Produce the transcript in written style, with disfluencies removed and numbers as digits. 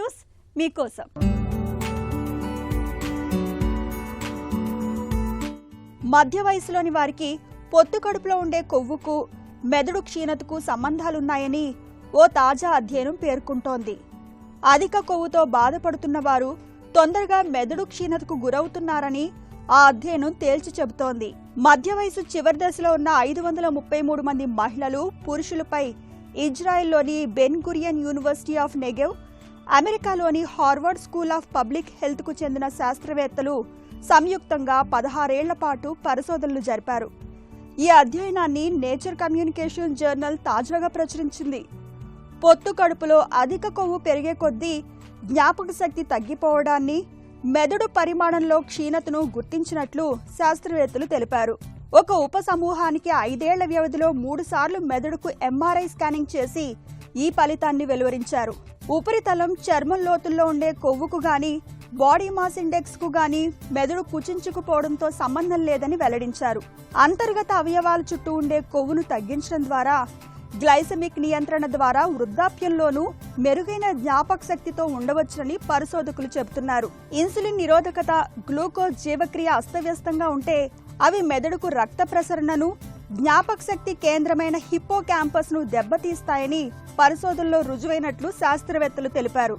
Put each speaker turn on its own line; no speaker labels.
News మీకోసం. మధ్య వయసులోని వారికి పొత్తు కడుపులో ఉండే కొవ్వుకు మెదడు క్షీణతకు సంబంధాలున్నాయని ఓ తాజా అధ్యయనం పేర్కొంటోంది. అధిక కొవ్వుతో బాధపడుతున్న వారు తొందరగా మెదడు క్షీణతకు గురవుతున్నారని ఆ అధ్యయనం తేల్చి చెబుతోంది. మధ్య వయసు చివరి దశలో ఉన్న 533 మంది మహిళలు, పురుషులపై ఇజ్రాయెల్లోని Ben Gurion University of Negev, అమెరికాలోని Harvard School of Public Health కు చెందిన శాస్త్రవేత్తలు సంయుక్తంగా 16 ఏళ్ల పాటు పరిశోధనలు జరిపారు. ఈ అధ్యయనాన్ని నేచర్ కమ్యూనికేషన్ జర్నల్ తాజాగా ప్రచురించింది. పొత్తు కడుపులో అధిక కొవ్వు పెరిగే కొద్దీ జ్ఞాపక శక్తి తగ్గిపోవడాన్ని, మెదడు పరిమాణంలో క్షీణతను గుర్తించినట్లు శాస్త్రవేత్తలు తెలిపారు. ఒక ఉప సమూహానికి 5 ఏళ్ల వ్యవధిలో 3 సార్లు మెదడుకు ఎంఆర్ఐ స్కానింగ్ చేసి ఈ ఫలితాన్ని వెలువరించారు. ఉపరితలం, చర్మం లోతుల్లో ఉండే కొవ్వుకు గాని, బాడీ మాస్ ఇండెక్స్ కు గాని మెదడు కుచించుకుపోవడంతో సంబంధం లేదని వెల్లడించారు. అంతర్గత అవయవాల చుట్టూ ఉండే కొవ్వును తగ్గించడం ద్వారా, గ్లైసెమిక్ నియంత్రణ ద్వారా వృద్ధాప్యంలోనూ మెరుగైన జ్ఞాపక శక్తితో ఉండవచ్చునని పరిశోధకులు చెబుతున్నారు. ఇన్సులిన్ నిరోధకత, గ్లూకోజ్ జీవక్రియ అస్తవ్యస్తంగా ఉంటే అవి మెదడుకు రక్త ప్రసరణను, జ్ఞాపక శక్తి కేంద్రమైన హిప్పో క్యాంపస్ ను దెబ్బతీస్తాయని పరిశోధనలో రుజువైనట్లు శాస్త్రవేత్తలు తెలిపారు.